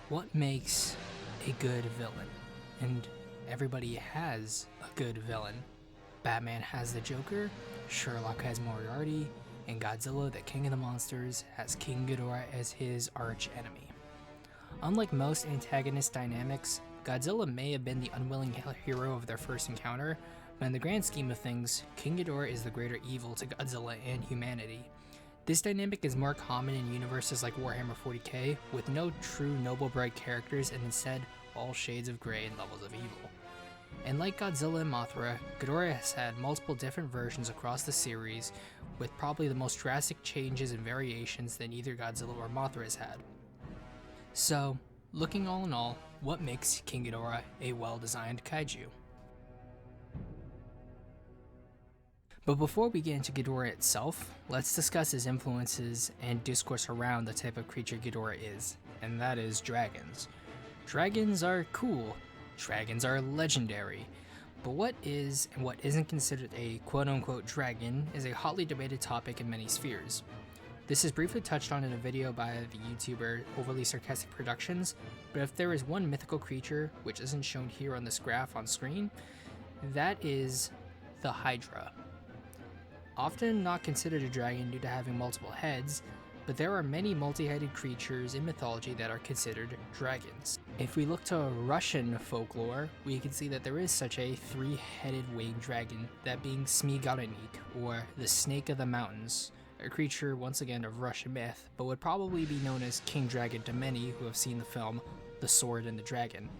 What makes a good villain? And everybody has a good villain. Batman has the Joker, Sherlock has Moriarty, and Godzilla, the King of the Monsters, has King Ghidorah as his arch enemy. Unlike most antagonist dynamics, Godzilla may have been the unwilling hero of their first encounter, but in the grand scheme of things, King Ghidorah is the greater evil to Godzilla and humanity. This dynamic is more common in universes like Warhammer 40k, with no true noble bright characters and instead all shades of grey and levels of evil. And like Godzilla and Mothra, Ghidorah has had multiple different versions across the series, with probably the most drastic changes and variations than either Godzilla or Mothra has had. So, looking all in all, what makes King Ghidorah a well-designed kaiju? But before we get into Ghidorah itself, let's discuss his influences and discourse around the type of creature Ghidorah is, and that is dragons. Dragons are cool, dragons are legendary, but what is and what isn't considered a quote-unquote dragon is a hotly debated topic in many spheres. This is briefly touched on in a video by the YouTuber Overly Sarcastic Productions, but if there is one mythical creature which isn't shown here on this graph on screen, that is the Hydra. Often not considered a dragon due to having multiple heads, but there are many multi-headed creatures in mythology that are considered dragons. If we look to Russian folklore, we can see that there is such a three-headed winged dragon, that being Smigarenik, or the Snake of the Mountains, a creature once again of Russian myth, but would probably be known as King Dragon to many who have seen the film The Sword and the Dragon.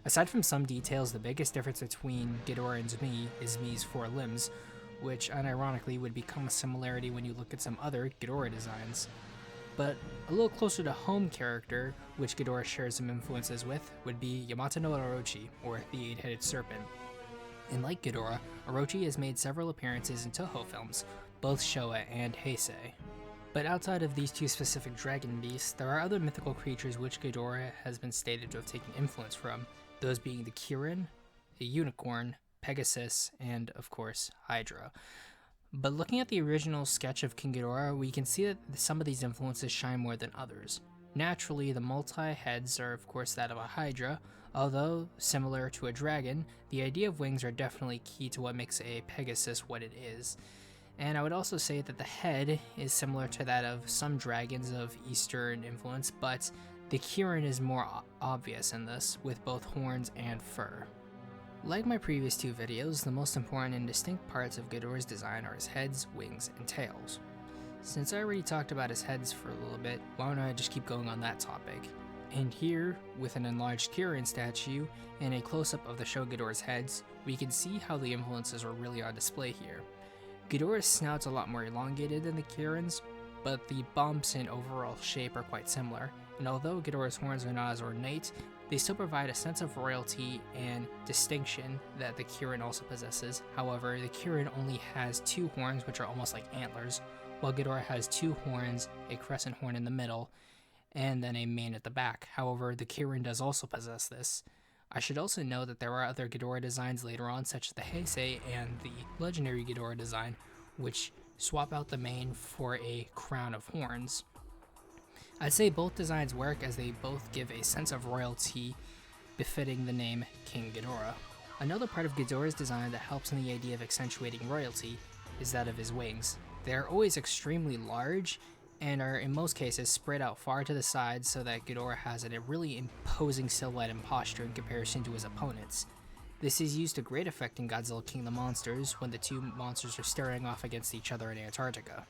Aside from some details, the biggest difference between Ghidorah and Zmi is Zmi's four limbs, which unironically would become a similarity when you look at some other Ghidorah designs. But a little closer to home character, which Ghidorah shares some influences with, would be Yamato no Orochi, or the Eight-Headed Serpent. And like Ghidorah, Orochi has made several appearances in Toho films, both Showa and Heisei. But outside of these two specific dragon beasts, there are other mythical creatures which Ghidorah has been stated to have taken influence from, those being the Kirin, a unicorn, Pegasus, and of course, Hydra. But looking at the original sketch of King Ghidorah, we can see that some of these influences shine more than others. Naturally, the multi-heads are of course that of a Hydra, although similar to a dragon, the idea of wings are definitely key to what makes a Pegasus what it is. And I would also say that the head is similar to that of some dragons of Eastern influence, but the Kirin is more obvious in this, with both horns and fur. Like my previous two videos, the most important and distinct parts of Ghidorah's design are his heads, wings, and tails. Since I already talked about his heads for a little bit, why don't I just keep going on that topic? And here, with an enlarged Kirin statue and a close-up of the show Ghidorah's heads, we can see how the influences are really on display here. Ghidorah's snout's a lot more elongated than the Kirin's, but the bumps and overall shape are quite similar, and although Ghidorah's horns are not as ornate, they still provide a sense of royalty and distinction that the Kirin also possesses. However, the Kirin only has two horns, which are almost like antlers, while Ghidorah has two horns, a crescent horn in the middle, and then a mane at the back. However, the Kirin does also possess this. I should also note that there are other Ghidorah designs later on, such as the Heisei and the legendary Ghidorah design, which swap out the mane for a crown of horns. I'd say both designs work as they both give a sense of royalty befitting the name King Ghidorah. Another part of Ghidorah's design that helps in the idea of accentuating royalty is that of his wings. They are always extremely large and are in most cases spread out far to the sides so that Ghidorah has a really imposing silhouette and posture in comparison to his opponents. This is used to great effect in Godzilla King of the Monsters when the two monsters are staring off against each other in Antarctica.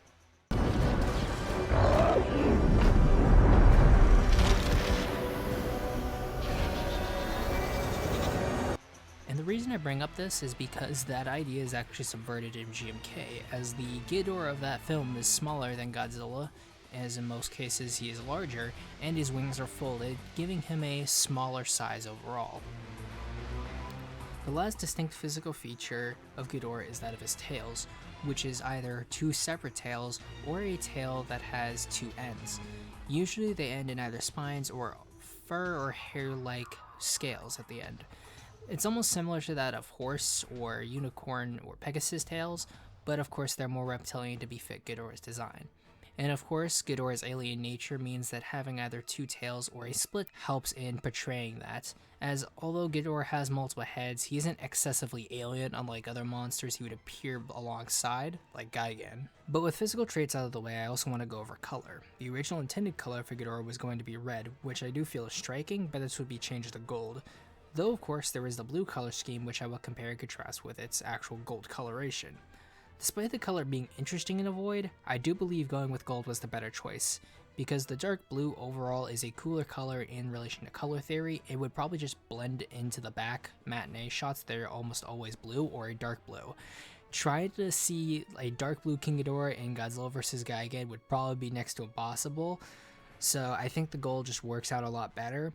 And the reason I bring up this is because that idea is actually subverted in GMK, as the Ghidorah of that film is smaller than Godzilla, as in most cases he is larger, and his wings are folded, giving him a smaller size overall. The last distinct physical feature of Ghidorah is that of his tails, which is either two separate tails or a tail that has two ends. Usually they end in either spines or fur or hair-like scales at the end. It's almost similar to that of horse or unicorn or Pegasus tails, but of course they're more reptilian to befit Ghidorah's design. And of course, Ghidorah's alien nature means that having either two tails or a split helps in portraying that, as although Ghidorah has multiple heads, he isn't excessively alien unlike other monsters he would appear alongside, like Gigan. But with physical traits out of the way, I also want to go over color. The original intended color for Ghidorah was going to be red, which I do feel is striking, but this would be changed to gold. Though of course there is the blue color scheme, which I will compare and contrast with its actual gold coloration. Despite the color being interesting in a void, I do believe going with gold was the better choice, because the dark blue overall is a cooler color in relation to color theory. It would probably just blend into the back matinee shots that are almost always blue or a dark blue. Trying to see a dark blue King Ghidorah in Godzilla vs. Gigan would probably be next to impossible, so I think the gold just works out a lot better.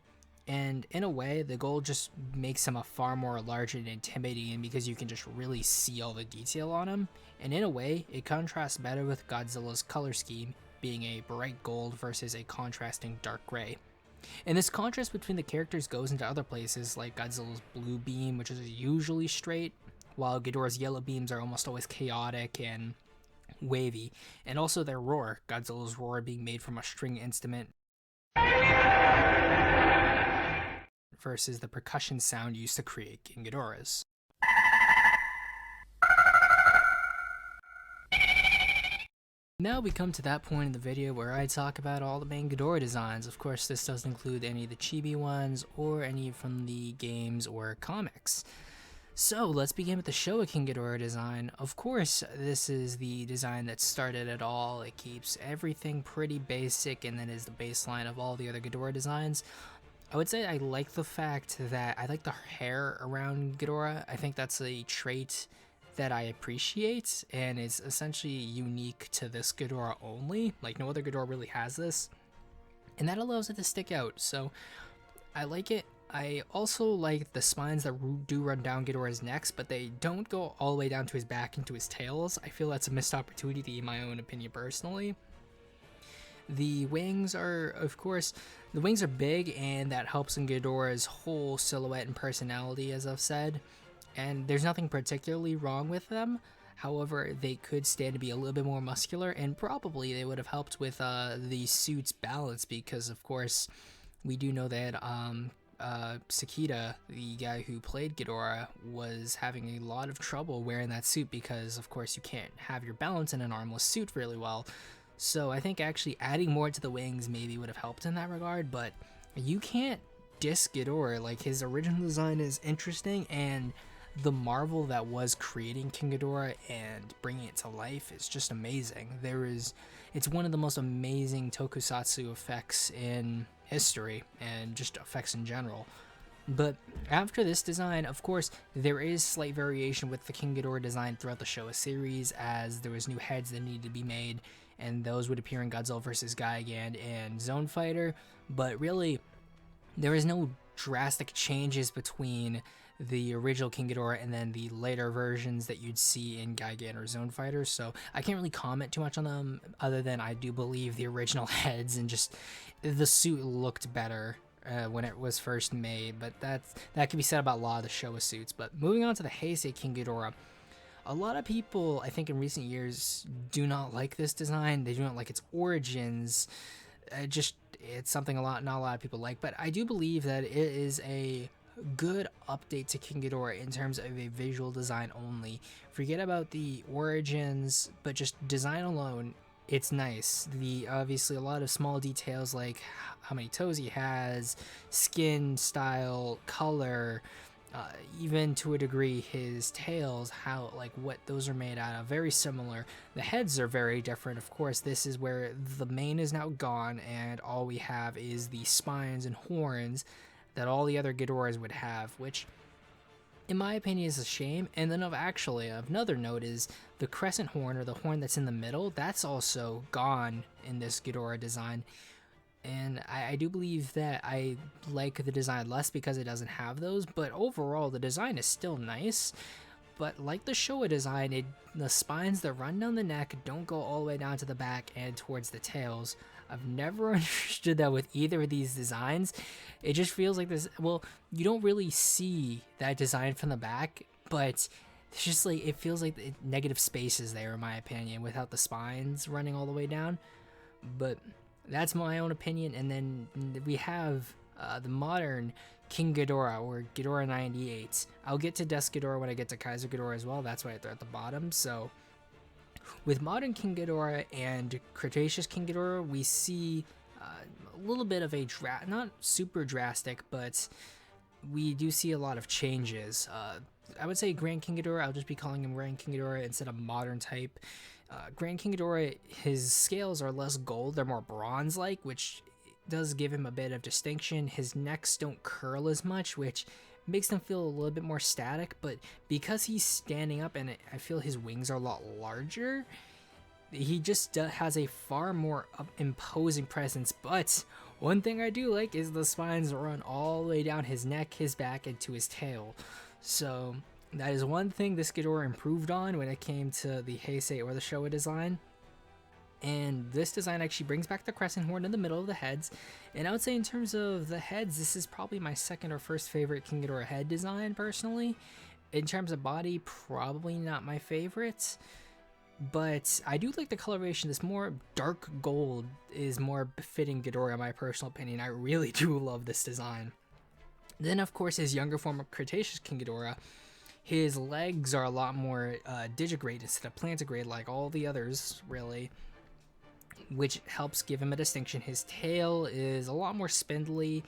And in a way, the gold just makes him a far more large and intimidating because you can just really see all the detail on him. And in a way, it contrasts better with Godzilla's color scheme, being a bright gold versus a contrasting dark gray. And this contrast between the characters goes into other places, like Godzilla's blue beam, which is usually straight, while Ghidorah's yellow beams are almost always chaotic and wavy. And also their roar, Godzilla's roar being made from a string instrument versus the percussion sound used to create King Ghidorah's. Now we come to that point in the video where I talk about all the main Ghidorah designs. Of course, this doesn't include any of the chibi ones or any from the games or comics. So let's begin with the Showa King Ghidorah design. Of course, this is the design that started it all. It keeps everything pretty basic and then is the baseline of all the other Ghidorah designs. I would say I like the fact that I like the hair around Ghidorah. I think that's a trait that I appreciate and is essentially unique to this Ghidorah only. Like no other Ghidorah really has this. And that allows it to stick out. So I like it. I also like the spines that do run down Ghidorah's necks, but they don't go all the way down to his back and to his tails. I feel that's a missed opportunity in my own opinion personally. The wings are, of course, the wings are big, and that helps in Ghidorah's whole silhouette and personality, as I've said. And there's nothing particularly wrong with them. However, they could stand to be a little bit more muscular, and probably they would have helped with the suit's balance, because, of course, we do know that Sakita, the guy who played Ghidorah, was having a lot of trouble wearing that suit because, of course, you can't have your balance in an armless suit really well. So I think actually adding more to the wings maybe would have helped in that regard, but you can't diss Ghidorah. Like, his original design is interesting, and the marvel that was creating King Ghidorah and bringing it to life is just amazing. It's one of the most amazing tokusatsu effects in history, and just effects in general. But after this design, of course, there is slight variation with the King Ghidorah design throughout the Showa series, as there was new heads that needed to be made, and those would appear in Godzilla vs. Gigan and Zone Fighter, but really, there is no drastic changes between the original King Ghidorah and then the later versions that you'd see in Gigan or Zone Fighter, so I can't really comment too much on them, other than I do believe the original heads and just the suit looked better when it was first made, but that can be said about a lot of the Showa suits. But moving on to the Heisei King Ghidorah, a lot of people, I think in recent years, do not like this design. They do not like its origins. It's something not a lot of people like, but I do believe that it is a good update to King Ghidorah in terms of a visual design only. Forget about the origins, but just design alone, it's nice. Obviously a lot of small details like how many toes he has, skin style, color, even to a degree his tails, what those are made out of, very similar. The heads are very different. Of course, this is where the mane is now gone and all we have is the spines and horns that all the other Ghidorahs would have, which in my opinion is a shame. And then another note is the crescent horn, or the horn that's in the middle, that's also gone in this Ghidorah design. And I do believe that I like the design less because it doesn't have those, but overall the design is still nice. But like the Showa design, the spines that run down the neck don't go all the way down to the back and towards the tails. I've never understood that with either of these designs. It just feels like this, well, you don't really see that design from the back, but it's just like, it feels like negative space is there in my opinion without the spines running all the way down. But that's my own opinion. And then we have the modern King Ghidorah, or Ghidorah 98. I'll get to Death Ghidorah when I get to Kaiser Ghidorah as well. That's why they're at the bottom. So with modern King Ghidorah and Cretaceous King Ghidorah, we see a little bit of a not super drastic, but we do see a lot of changes. I would say Grand King Ghidorah, I'll just be calling him Grand King Ghidorah instead of modern type. Grand King Ghidorah, his scales are less gold, they're more bronze-like, which does give him a bit of distinction. His necks don't curl as much, which makes them feel a little bit more static, but because he's standing up and I feel his wings are a lot larger, he just has a far more imposing presence. But one thing I do like is the spines run all the way down his neck, his back, and to his tail. So that is one thing this Ghidorah improved on when it came to the Heisei or the Showa design. And this design actually brings back the crescent horn in the middle of the heads. And I would say in terms of the heads, this is probably my second or first favorite King Ghidorah head design personally. In terms of body, probably not my favorite. But I do like the coloration. This more dark gold is more befitting Ghidorah in my personal opinion. I really do love this design. Then of course his younger form of Cretaceous King Ghidorah, his legs are a lot more digigrade instead of plantigrade like all the others really, which helps give him a distinction. His tail is a lot more spindly.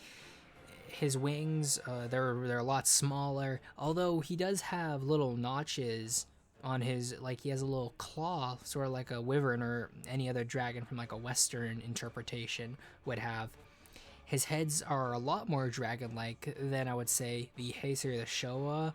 His wings, they're a lot smaller, although he does have little notches on his, like he has a little claw, sort of like a wyvern or any other dragon from like a Western interpretation would have. His heads are a lot more dragon-like than I would say the Heisei or the Showa.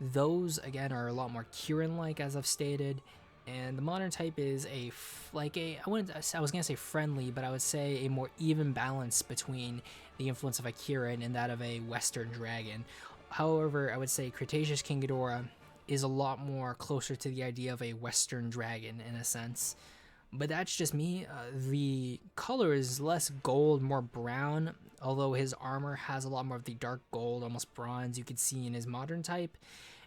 Those again are a lot more Kirin-like, as I've stated. And the modern type is I was gonna say friendly, but I would say a more even balance between the influence of a Kirin and that of a Western dragon. However, I would say Cretaceous King Ghidorah is a lot more closer to the idea of a Western dragon in a sense. But that's just me. The color is less gold, more brown, although his armor has a lot more of the dark gold, almost bronze you could see in his modern type.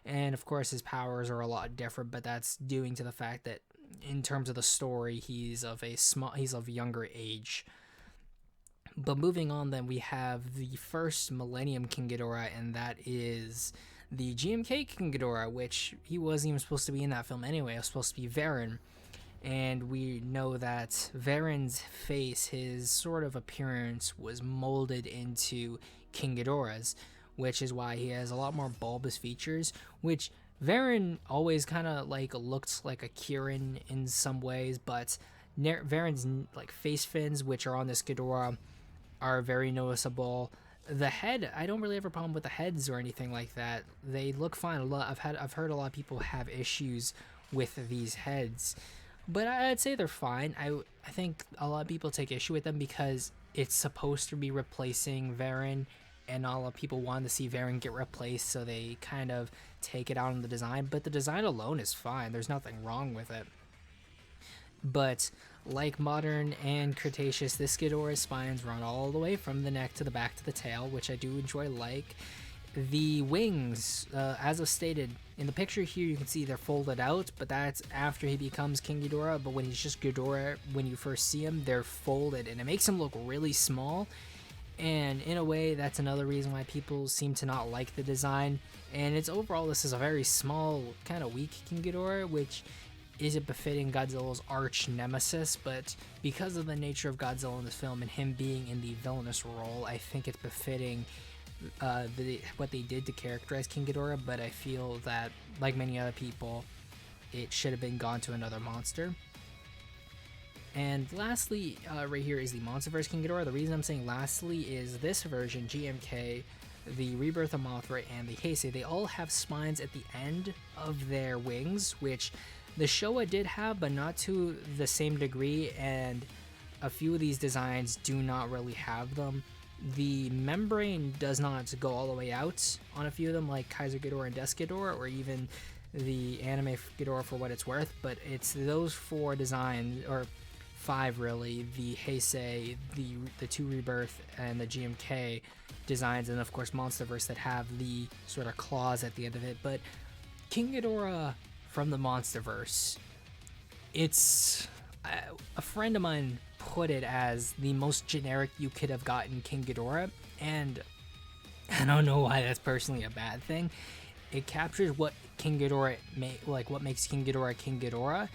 And of course his powers are a lot different, but that's due to the fact that in terms of the story, he's of younger age. But moving on, then we have the first Millennium King Ghidorah, and that is the GMK King Ghidorah, which he wasn't even supposed to be in that film anyway. It was supposed to be Varan. And we know that Varan's face, his sort of appearance, was molded into King Ghidorah's, which is why he has a lot more bulbous features, which Varan always kind of like looked like a Kirin in some ways, but Varan's like face fins, which are on this Ghidorah, are very noticeable. The head, I don't really have a problem with the heads or anything like that. They look fine. I've heard a lot of people have issues with these heads, but I'd say they're fine. I think a lot of people take issue with them because it's supposed to be replacing Varan, and a lot of people want to see Varan get replaced, so they kind of take it out on the design. But the design alone is fine. There's nothing wrong with it. But like modern and Cretaceous, this Ghidorah's spines run all the way from the neck to the back to the tail, which I do enjoy. Like the wings, as I've stated in the picture here, you can see they're folded out, but that's after he becomes King Ghidorah. But when he's just Ghidorah, when you first see him, they're folded, and it makes him look really small. And in a way, that's another reason why people seem to not like the design. And it's overall, this is a very small, kind of weak King Ghidorah, which isn't befitting Godzilla's arch nemesis, but because of the nature of Godzilla in this film and him being in the villainous role, I think it's befitting what they did to characterize King Ghidorah. But I feel that, like many other people, it should have been gone to another monster. And lastly, right here is the MonsterVerse King Ghidorah. The reason I'm saying lastly is this version, GMK, the Rebirth of Mothra, and the Heisei, they all have spines at the end of their wings, which the Showa did have, but not to the same degree, and a few of these designs do not really have them. The membrane does not go all the way out on a few of them, like Kaiser Ghidorah and Death Ghidorah, or even the anime Ghidorah for what it's worth, but it's those four designs, or five really, the Heisei, the two Rebirth, and the GMK designs, and of course MonsterVerse, that have the sort of claws at the end of it. But King Ghidorah from the MonsterVerse, a friend of mine put it as the most generic you could have gotten King Ghidorah, and I don't know why that's personally a bad thing. It captures what King Ghidorah what makes King Ghidorah,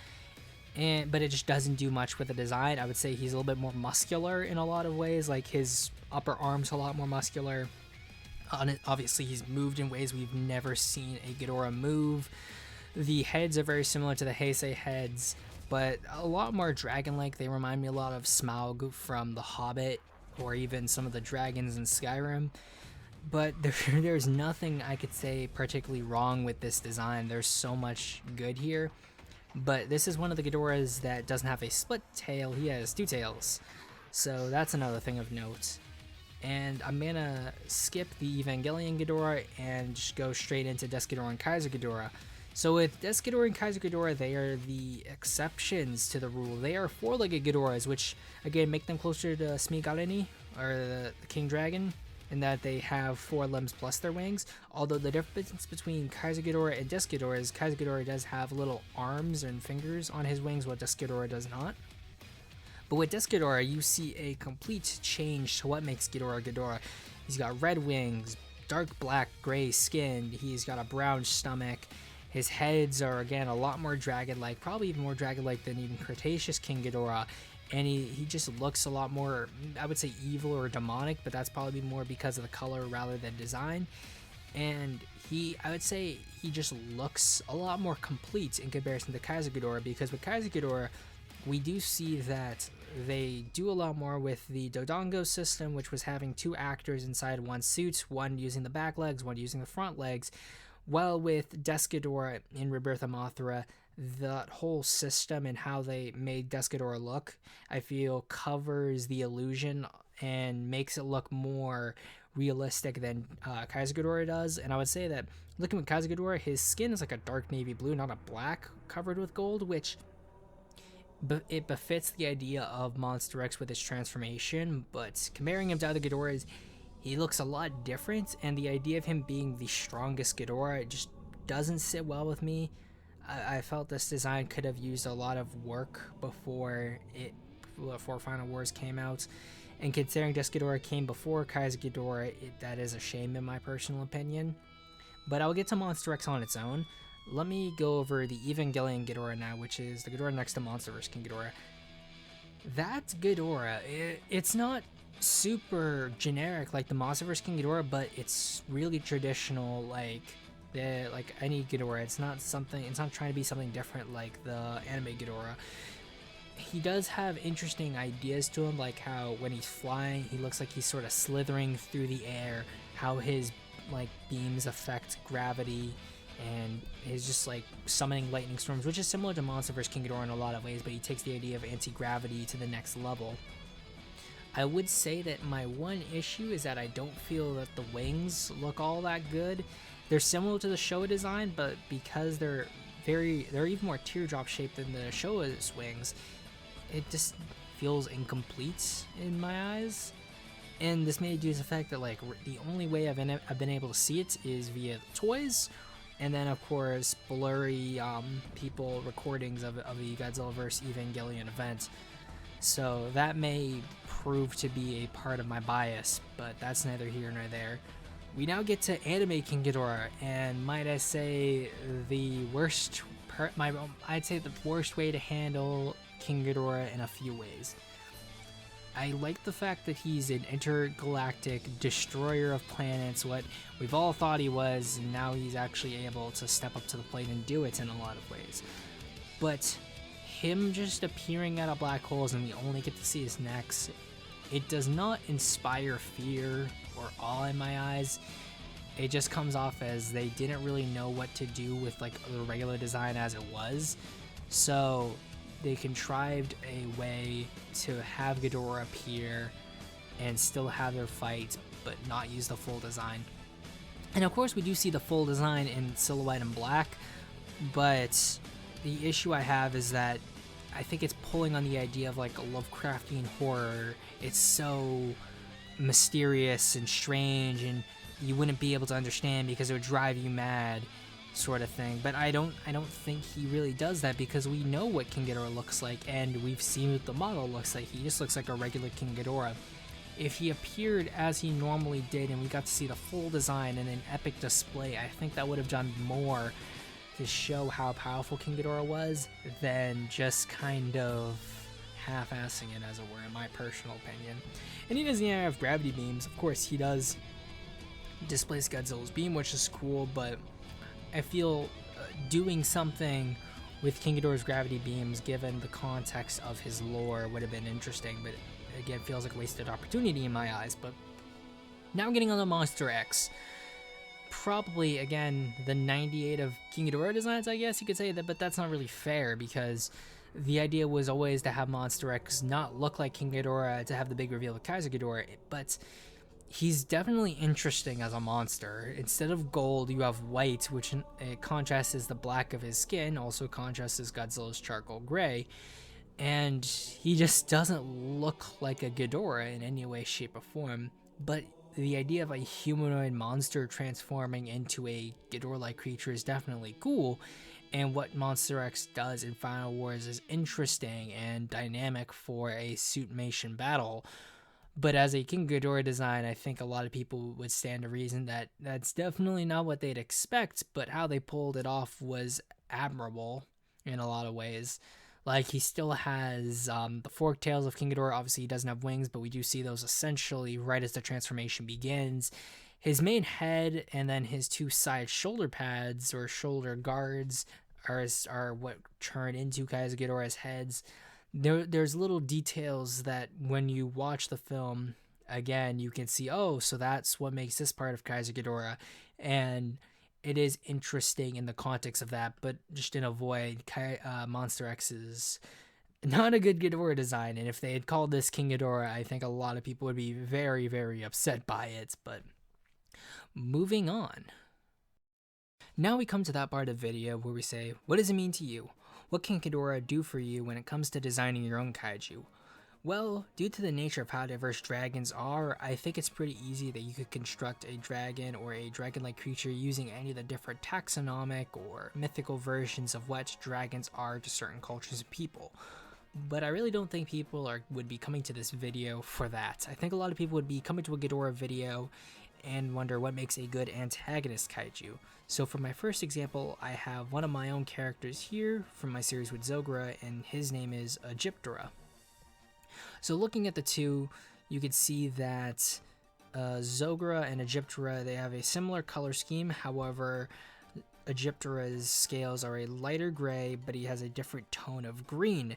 but it just doesn't do much with the design. I would say he's a little bit more muscular in a lot of ways, like his upper arm's a lot more muscular. Obviously, he's moved in ways we've never seen a Ghidorah move. The heads are very similar to the Heisei heads, but a lot more dragon-like. They remind me a lot of Smaug from The Hobbit, or even some of the dragons in Skyrim. But there's nothing I could say particularly wrong with this design. There's so much good here. But this is one of the Ghidorahs that doesn't have a split tail. He has two tails. So that's another thing of note. And I'm gonna skip the Evangelion Ghidorah and just go straight into Death Ghidorah and Kaiser Ghidorah. So with Death Ghidorah and Kaiser Ghidorah, they are the exceptions to the rule. They are four-legged Ghidorahs, which again make them closer to Smeagolini, or the King Dragon, in that they have four limbs plus their wings. Although the difference between Kaiser Ghidorah and Death Ghidorah is Kaiser Ghidorah does have little arms and fingers on his wings, while Death Ghidorah does not. But with Death Ghidorah, you see a complete change to what makes Ghidorah Ghidorah. He's got red wings, dark black gray skin, he's got a brown stomach. His heads are, again, a lot more dragon-like, probably even more dragon-like than even Cretaceous King Ghidorah. And he just looks a lot more, I would say, evil or demonic, but that's probably more because of the color rather than design. And I would say he just looks a lot more complete in comparison to Kaiser Ghidorah, because with Kaiser Ghidorah, we do see that they do a lot more with the Dodongo system, which was having two actors inside one suit, one using the back legs, one using the front legs. While with Death Ghidorah in Rebirth of Mothra, that whole system and how they made Death Ghidorah look, I feel covers the illusion and makes it look more realistic than Kaiser Ghidorah does. And I would say that looking at Kaiser Ghidorah, his skin is like a dark navy blue, not a black covered with gold, which it befits the idea of Monster X with his transformation. But comparing him to other Ghidorahs, he looks a lot different, and the idea of him being the strongest Ghidorah just doesn't sit well with me. I felt this design could have used a lot of work before Final Wars came out, and considering Death Ghidorah came before Kaiser Ghidorah, that is a shame in my personal opinion. But I'll get to Monster X on its own. Let me go over the Evangelion Ghidorah now, which is the Ghidorah next to Monsterverse King Ghidorah. That Ghidorah, it's not super generic like the Monsterverse King Ghidorah, but it's really traditional like any Ghidorah. It's not trying to be something different like the anime Ghidorah. He does have interesting ideas to him, like how when he's flying, he looks like he's sort of slithering through the air, how his like beams affect gravity, and he's just like summoning lightning storms, which is similar to Monsterverse King Ghidorah in a lot of ways, but he takes the idea of anti-gravity to the next level. I would say that my one issue is that I don't feel that the wings look all that good. They're similar to the Showa design, but because they're even more teardrop shaped than the Showa's wings, it just feels incomplete in my eyes. And this may due to the fact that like the only way I've been able to see it is via the toys, and then of course blurry people recordings of the Godzillaverse Evangelion event. So that may prove to be a part of my bias, but that's neither here nor there. We now get to Anime King Ghidorah, and might I say the worst I'd say the worst way to handle King Ghidorah in a few ways. I like the fact that he's an intergalactic destroyer of planets, what we've all thought he was, and now he's actually able to step up to the plate and do it in a lot of ways. But him just appearing out of black holes and we only get to see his necks, it does not inspire fear or awe in my eyes. It just comes off as they didn't really know what to do with like the regular design as it was. So they contrived a way to have Ghidorah appear and still have their fight, but not use the full design. And of course we do see the full design in silhouette and black, but the issue I have is that I think it's pulling on the idea of like a Lovecraftian horror. It's so mysterious and strange, and you wouldn't be able to understand because it would drive you mad. sort of thing, but I don't think he really does that, because we know what King Ghidorah looks like, and we've seen what the model looks like. He just looks like a regular King Ghidorah. If he appeared as he normally did and we got to see the full design in an epic display, I think that would have done more to show how powerful King Ghidorah was than just kind of half-assing it, as it were, in my personal opinion. And he doesn't even have gravity beams. Of course, he does displace Godzilla's beam, which is cool, but I feel doing something with King Ghidorah's gravity beams, given the context of his lore, would have been interesting, but again, feels like a wasted opportunity in my eyes. But now getting on to Monster X. Probably, again, the 98 of King Ghidorah designs, I guess you could say that, but that's not really fair, because the idea was always to have Monster X not look like King Ghidorah, to have the big reveal of Kaiju Ghidorah, but he's definitely interesting as a monster. Instead of gold, you have white, which contrasts the black of his skin, also contrasts Godzilla's charcoal gray, and he just doesn't look like a Ghidorah in any way, shape, or form. But the idea of a humanoid monster transforming into a Ghidorah-like creature is definitely cool, and what Monster X does in Final Wars is interesting and dynamic for a suitmation battle. But as a King Ghidorah design, I think a lot of people would stand to reason that that's definitely not what they'd expect, but how they pulled it off was admirable in a lot of ways. Like, he still has the forked tails of King Ghidorah. Obviously, he doesn't have wings, but we do see those essentially right as the transformation begins. His main head and then his two side shoulder pads, or shoulder guards, are what turn into Kaiju Ghidorah's heads. There's little details that when you watch the film, again, you can see, oh, so that's what makes this part of Kaiju Ghidorah. And it is interesting in the context of that, but just in a void, Monster X is not a good Ghidorah design, and if they had called this King Ghidorah, I think a lot of people would be very, very upset by it. But moving on. Now we come to that part of the video where we say, what does it mean to you? What can Ghidorah do for you when it comes to designing your own kaiju? Well, due to the nature of how diverse dragons are, I think it's pretty easy that you could construct a dragon or a dragon-like creature using any of the different taxonomic or mythical versions of what dragons are to certain cultures of people. But I really don't think people would be coming to this video for that. I think a lot of people would be coming to a Ghidorah video and wonder what makes a good antagonist kaiju. So for my first example, I have one of my own characters here from my series with Zogra, and his name is Ghidorah. So looking at the two, you can see that Zogra and Ghidorah, they have a similar color scheme. However, Ghidorah's scales are a lighter gray, but he has a different tone of green.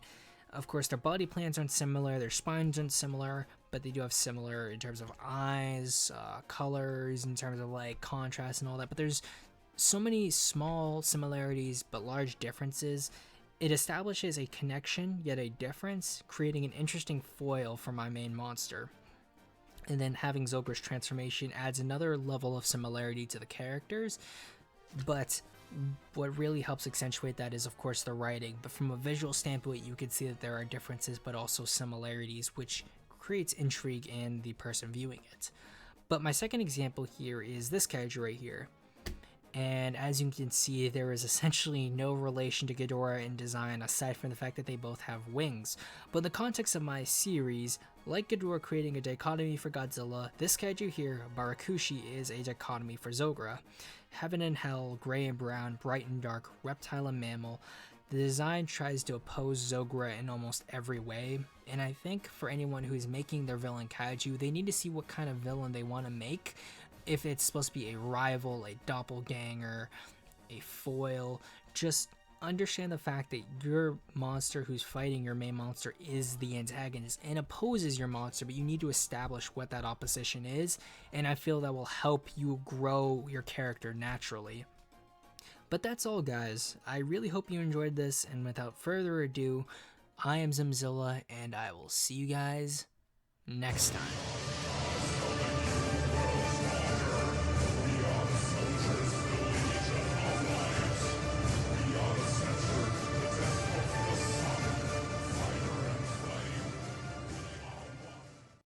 Of course, their body plans aren't similar, their spines aren't similar, but they do have similar in terms of eyes, colors, in terms of like contrast and all that. But there's so many small similarities but large differences. It establishes a connection, yet a difference, creating an interesting foil for my main monster. And then having Zogra's transformation adds another level of similarity to the characters, but what really helps accentuate that is, of course, the writing. But from a visual standpoint, you can see that there are differences but also similarities, which creates intrigue in the person viewing it. But my second example here is this kaiju right here. And as you can see, there is essentially no relation to Ghidorah in design aside from the fact that they both have wings. But in the context of my series, like Ghidorah creating a dichotomy for Godzilla, this kaiju here, Barakushi, is a dichotomy for Zogra. Heaven and hell, gray and brown, bright and dark, reptile and mammal. The design tries to oppose Zogra in almost every way, and I think for anyone who's making their villain kaiju, they need to see what kind of villain they want to make. If it's supposed to be a rival, a doppelganger, a foil, just understand the fact that your monster who's fighting your main monster is the antagonist and opposes your monster, but you need to establish what that opposition is, and I feel that will help you grow your character naturally. But that's all, guys. I really hope you enjoyed this, and without further ado, I am Zimzilla, and I will see you guys next time.